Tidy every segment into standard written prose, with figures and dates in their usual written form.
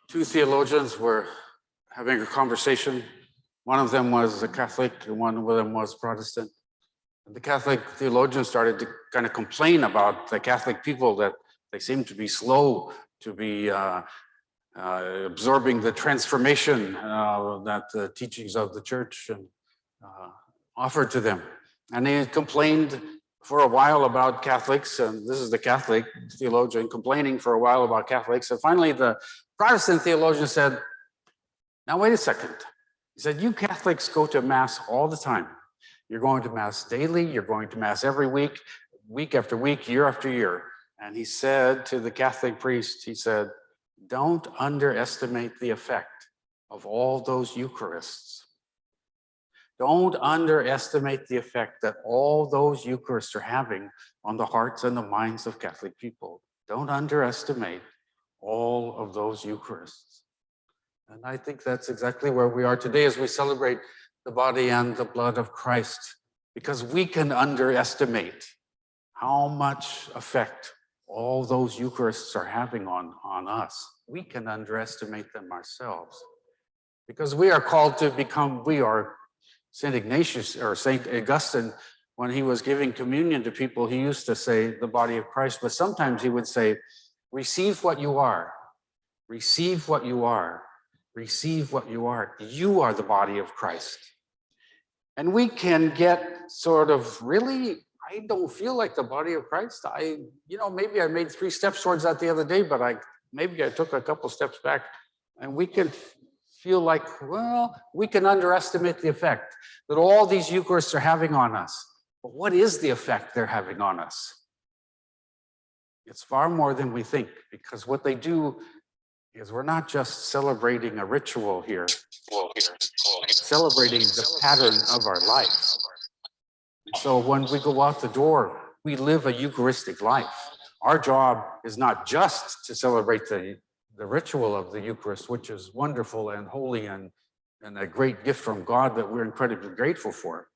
Two theologians were having a conversation. One of them was a Catholic and one of them was Protestant. And the Catholic theologian started to kind of complain about the Catholic people, that they seem to be slow to be absorbing the transformation that the teachings of the church offered to them. And he complained for a while about Catholics, and this is the Catholic theologian complaining for a while about Catholics. And finally, the Protestant theologian said, now wait a second. He said, you Catholics go to Mass all the time. You're going to Mass daily, you're going to Mass every week, week after week, year after year. And he said to the Catholic priest, he said, don't underestimate the effect of all those Eucharists. Don't underestimate the effect that all those Eucharists are having on the hearts and the minds of Catholic people. Don't underestimate all of those Eucharists. And I think that's exactly where we are today as we celebrate the body and the blood of Christ, because we can underestimate how much effect all those Eucharists are having on us. We can underestimate them ourselves, because we are called to become, we are St. Ignatius or St. Augustine, when he was giving communion to people, he used to say the body of Christ, but sometimes he would say, receive what you are, receive what you are, receive what you are. You are the body of Christ. And we can get sort of, really, I don't feel like the body of Christ. Maybe I made 3 steps towards that the other day, but maybe I took a couple steps back, and we can feel like, well, we can underestimate the effect that all these Eucharists are having on us. But what is the effect they're having on us? It's far more than we think, because what they do is we're not just celebrating a ritual here, celebrating the pattern of our life. So when we go out the door, we live a Eucharistic life. Our job is not just to celebrate the ritual of the Eucharist, which is wonderful and holy and a great gift from God that we're incredibly grateful for.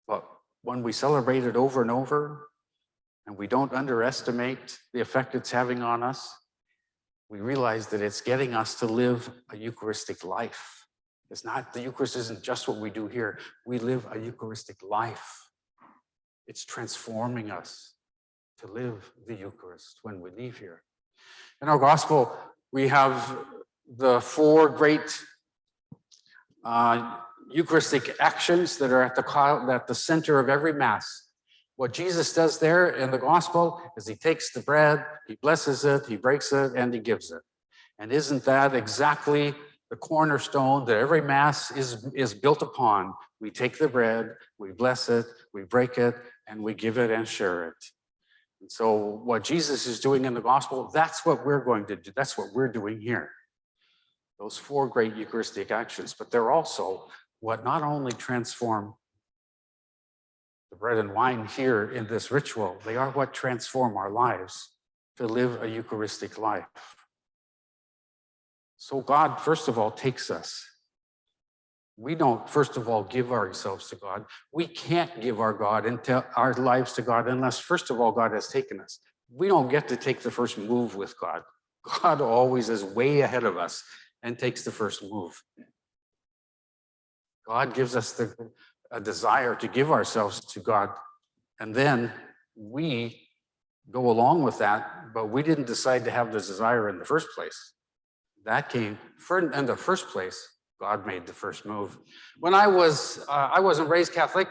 But when we celebrate it over and over, and we don't underestimate the effect it's having on us, we realize that it's getting us to live a Eucharistic life. It's not, the Eucharist isn't just what we do here. We live a Eucharistic life. It's transforming us to live the Eucharist when we leave here. In our gospel, we have the 4 great Eucharistic actions that are at the center of every Mass. What Jesus does there in the gospel is he takes the bread, he blesses it, he breaks it, and he gives it. And isn't that exactly the cornerstone that every Mass is built upon? We take the bread, we bless it, we break it, and we give it and share it. And so what Jesus is doing in the gospel, that's what we're going to do. That's what we're doing here. Those 4 great Eucharistic actions, but they're also what not only transform the bread and wine here in this ritual, they are what transform our lives to live a Eucharistic life. So God, first of all, takes us. We don't, first of all, give ourselves to God. We can't give our lives to God unless, first of all, God has taken us. We don't get to take the first move with God. God always is way ahead of us and takes the first move. God gives us a desire to give ourselves to God, and then we go along with that, but we didn't decide to have the desire in the first place. That came in the first place. God made the first move. When I wasn't raised Catholic,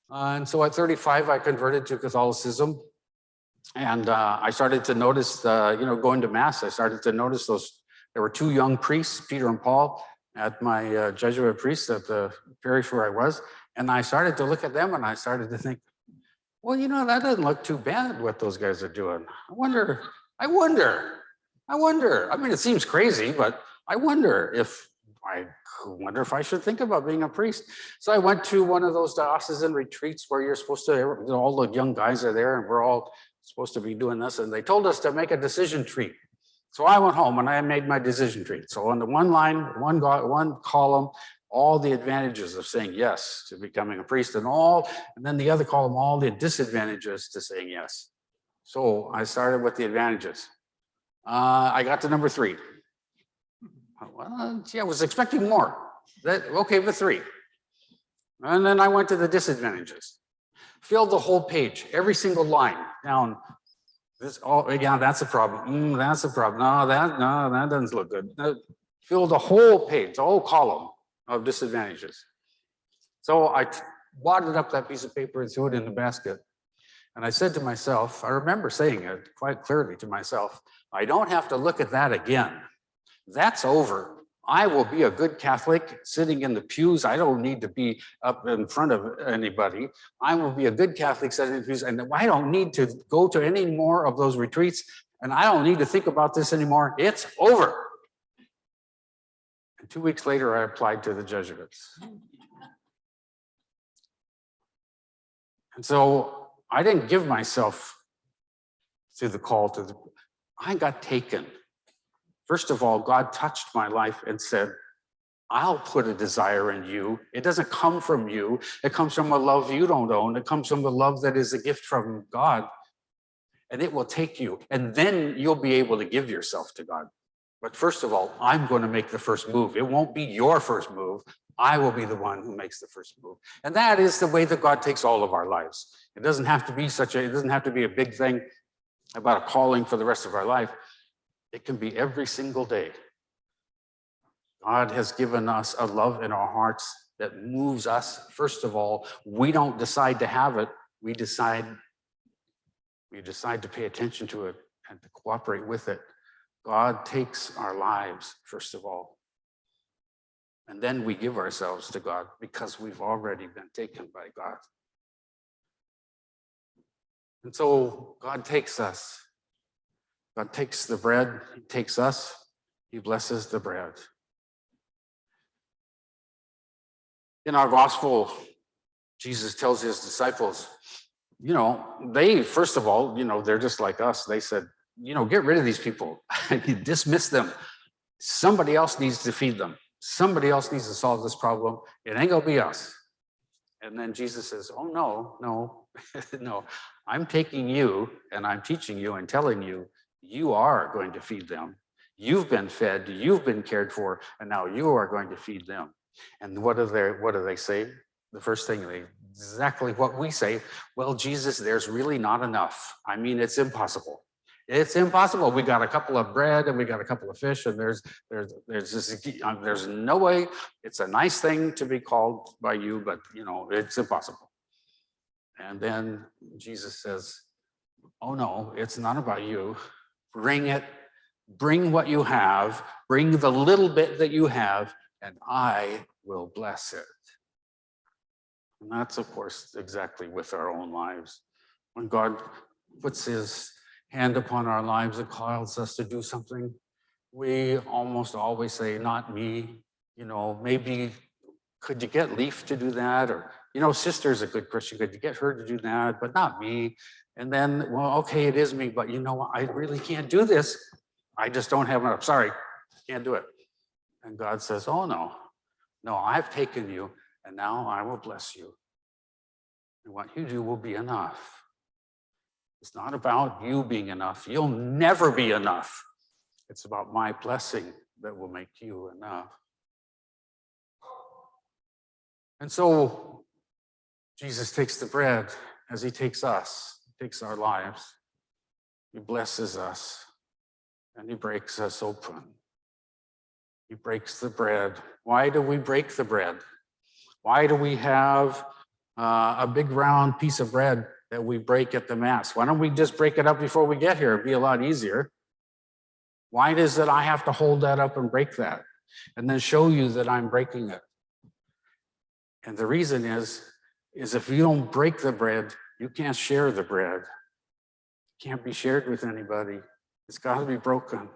and so at 35 I converted to Catholicism, and I started to notice, going to Mass, I started to notice there were 2 young priests, Peter and Paul, at my Jesuit priest at the parish where I was, and I started to look at them and I started to think, well, that doesn't look too bad what those guys are doing. I wonder. I mean, it seems crazy, but I wonder if I should think about being a priest. So I went to one of those diocesan retreats where you're supposed to, all the young guys are there and we're all supposed to be doing this. And they told us to make a decision tree. So I went home and I made my decision tree. So on the one line, one column, all the advantages of saying yes to becoming a priest, and then the other column, all the disadvantages to saying yes. So I started with the advantages. I got to number 3. Well, gee, I was expecting more. Okay, but 3. And then I went to the disadvantages. Filled the whole page, every single line down. Yeah, that's a problem. That's a problem. No, that doesn't look good. Filled the whole page, the whole column of disadvantages. So I wadded up that piece of paper and threw it in the basket. And I said to myself, I remember saying it quite clearly to myself, I don't have to look at that again. That's over. I will be a good Catholic sitting in the pews. I don't need to be up in front of anybody. I will be a good Catholic sitting in the pews, and I don't need to go to any more of those retreats, and I don't need to think about this anymore. It's over. And 2 weeks later, I applied to the Jesuits. And so I didn't give myself to the call to the, I got taken. First of all, God touched my life and said, I'll put a desire in you. It doesn't come from you. It comes from a love you don't own. It comes from the love that is a gift from God. And it will take you. And then you'll be able to give yourself to God. But first of all, I'm going to make the first move. It won't be your first move. I will be the one who makes the first move. And that is the way that God takes all of our lives. It doesn't have to be it doesn't have to be a big thing about a calling for the rest of our life. It can be every single day. God has given us a love in our hearts that moves us. First of all, we don't decide to have it. We decide to pay attention to it and to cooperate with it. God takes our lives, first of all. And then we give ourselves to God because we've already been taken by God. And so God takes us. God takes the bread, he takes us, he blesses the bread. In our gospel, Jesus tells his disciples, they, first of all, they're just like us. They said, get rid of these people. Dismiss them. Somebody else needs to feed them. Somebody else needs to solve this problem. It ain't gonna be us. And then Jesus says, oh, no, no. I'm taking you and I'm teaching you and telling you, you are going to feed them. You've been fed, you've been cared for, and now you are going to feed them. And what do they say? The first thing, exactly what we say. Well, Jesus, there's really not enough. I mean, it's impossible. It's impossible. We got a couple of bread and we got a couple of fish, and there's no way. It's a nice thing to be called by you, but it's impossible. And then Jesus says, oh no, it's not about you. Bring it, bring what you have, bring the little bit that you have, and I will bless it. And that's, of course, exactly with our own lives. When God puts his hand upon our lives and calls us to do something, we almost always say, not me. Maybe, could you get Leaf to do that? Or, Sister's a good Christian, could you get her to do that? But not me. And then, well, okay, it is me, but I really can't do this. I just don't have enough. Sorry, can't do it. And God says, oh, no, I've taken you, and now I will bless you. And what you do will be enough. It's not about you being enough. You'll never be enough. It's about my blessing that will make you enough. And so Jesus takes the bread as he takes us, takes our lives. He blesses us and he breaks us open. He breaks the bread. Why do we break the bread? Why do we have a big round piece of bread that we break at the Mass? Why don't we just break it up before we get here? It'd be a lot easier. Why does it I have to hold that up and break that and then show you that I'm breaking it? And the reason is if you don't break the bread, you can't share the bread. It can't be shared with anybody. It's got to be broken.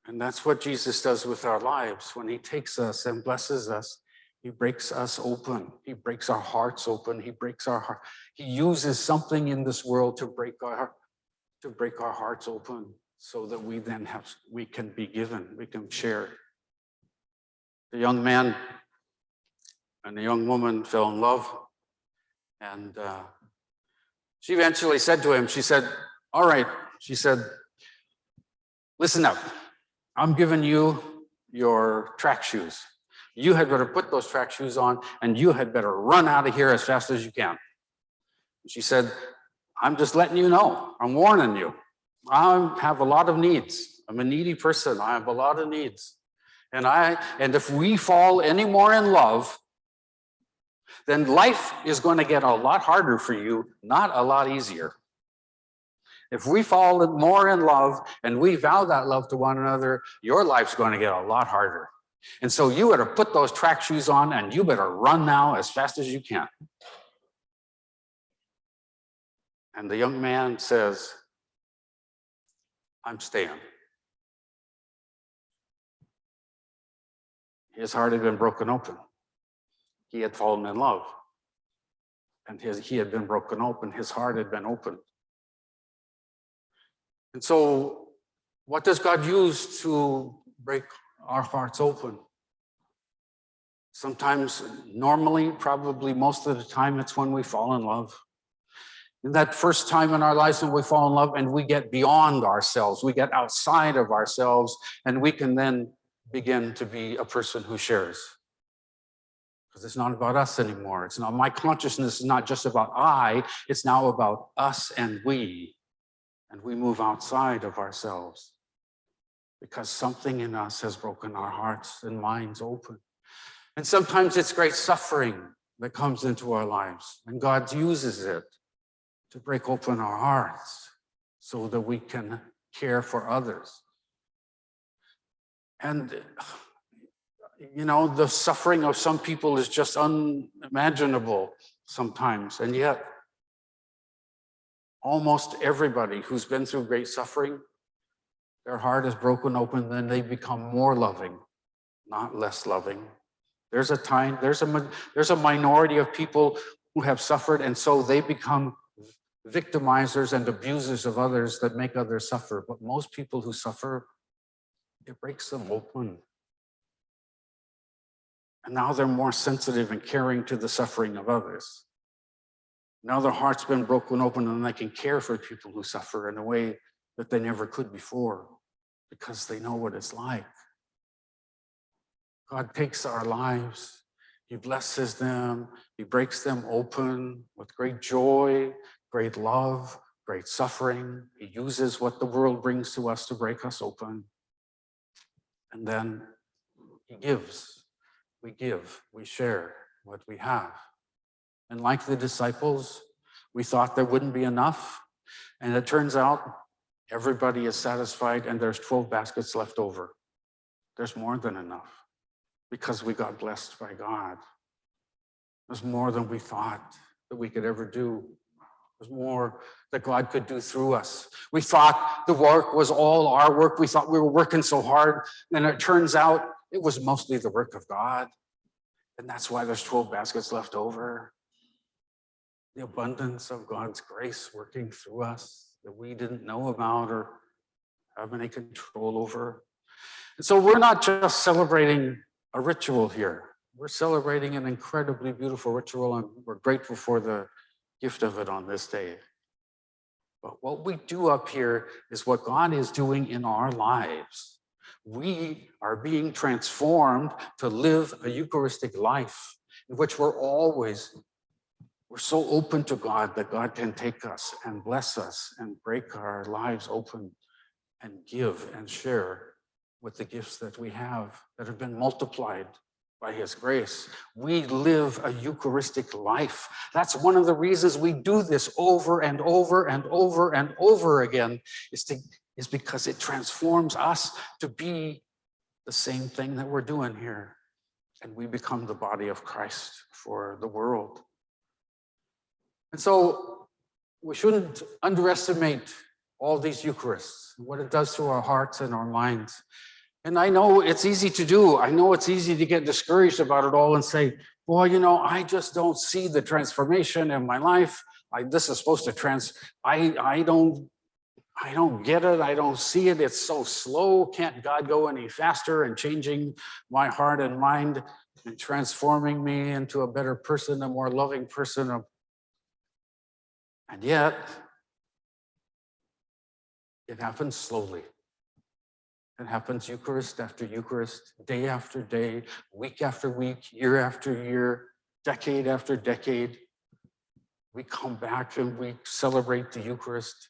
And that's what Jesus does with our lives. When he takes us and blesses us, he breaks us open. He breaks our hearts open. He breaks our heart. He uses something in this world to break our hearts open so that we can be given, we can share. The young man and the young woman fell in love. And she eventually said to him, she said, all right, she said, listen up. I'm giving you your track shoes. You had better put those track shoes on and you had better run out of here as fast as you can. She said, I'm just letting you know. I'm warning you. I have a lot of needs. I'm a needy person. I have a lot of needs. And if we fall any more in love, then life is going to get a lot harder for you, not a lot easier. If we fall more in love and we vow that love to one another, your life's going to get a lot harder. And so you better put those track shoes on and you better run now as fast as you can. And the young man says, I'm staying. His heart had been broken open. He had fallen in love. And he had been broken open. His heart had been opened. And so what does God use to break our hearts open? Sometimes, normally, probably most of the time, it's when we fall in love. And that first time in our lives when we fall in love and we get beyond ourselves, we get outside of ourselves, and we can then begin to be a person who shares. Because it's not about us anymore. It's not, my consciousness is not just about I, it's now about us and we. And we move outside of ourselves because something in us has broken our hearts and minds open. And sometimes it's great suffering that comes into our lives, and God uses it to break open our hearts so that we can care for others. And, you know, the suffering of some people is just unimaginable sometimes, and yet almost everybody who's been through great suffering, their heart is broken open, then they become more loving, not less loving. There's a minority of people who have suffered, and so they become victimizers and abusers of others that make others suffer. But most people who suffer, it breaks them open. And now they're more sensitive and caring to the suffering of others. Now their heart's been broken open and they can care for people who suffer in a way that they never could before because they know what it's like. God takes our lives, He blesses them, He breaks them open with great joy, great love, great suffering. He uses what the world brings to us to break us open. And then He gives. We give, we share what we have. And like the disciples, we thought there wouldn't be enough. And it turns out everybody is satisfied and there's 12 baskets left over. There's more than enough because we got blessed by God. There's more than we thought that we could ever do. There's more that God could do through us. We thought the work was all our work. We thought we were working so hard. And it turns out it was mostly the work of God. And that's why there's 12 baskets left over. The abundance of God's grace working through us that we didn't know about or have any control over. And so we're not just celebrating a ritual here. We're celebrating an incredibly beautiful ritual, and we're grateful for the gift of it on this day. But what we do up here is what God is doing in our lives. We are being transformed to live a Eucharistic life in which we're so open to God that God can take us and bless us and break our lives open and give and share with the gifts that we have that have been multiplied by His grace. We live a Eucharistic life. That's one of the reasons we do this over and over and over and over again, is because it transforms us to be the same thing that we're doing here. And we become the body of Christ for the world. And so we shouldn't underestimate all these Eucharists, what it does to our hearts and our minds. And I know it's easy to do. I know it's easy to get discouraged about it all and say, well, you know, I just don't see the transformation in my life. This is supposed to I don't get it. I don't see it. It's so slow. Can't God go any faster in changing my heart and mind and transforming me into a better person, a more loving person? And yet, it happens slowly. It happens Eucharist after Eucharist, day after day, week after week, year after year, decade after decade. We come back and we celebrate the Eucharist,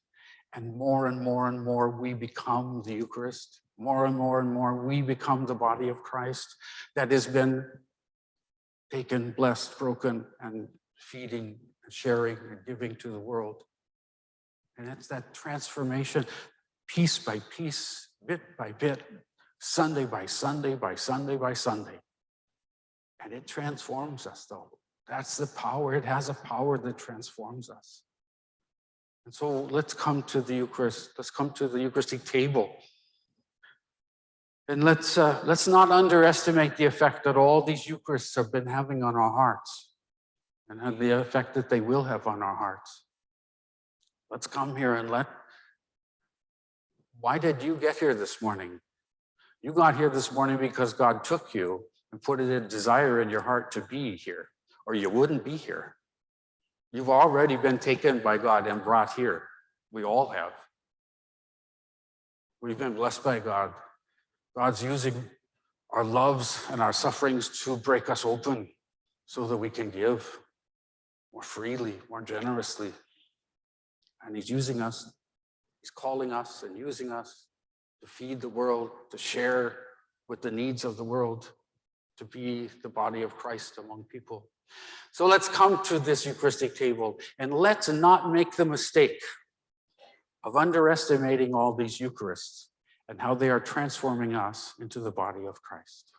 and more and more we become the Eucharist. More and more we become the body of Christ that has been taken, blessed, broken, and feeding, and sharing, and giving to the world. And it's that transformation, piece by piece, bit by bit, Sunday by Sunday by Sunday by Sunday. And it transforms us, though. That's the power. It has a power that transforms us. And so let's come to the Eucharist. Let's come to the Eucharistic table. And let's not underestimate the effect that all these Eucharists have been having on our hearts, and the effect that they will have on our hearts. Let's come here and why did you get here this morning? You got here this morning because God took you and put a desire in your heart to be here, or you wouldn't be here. You've already been taken by God and brought here. We all have. We've been blessed by God. God's using our loves and our sufferings to break us open so that we can give more freely, more generously. And he's using us, he's calling us and using us to feed the world, to share with the needs of the world, to be the body of Christ among people. So let's come to this Eucharistic table, and let's not make the mistake of underestimating all these Eucharists and how they are transforming us into the body of Christ.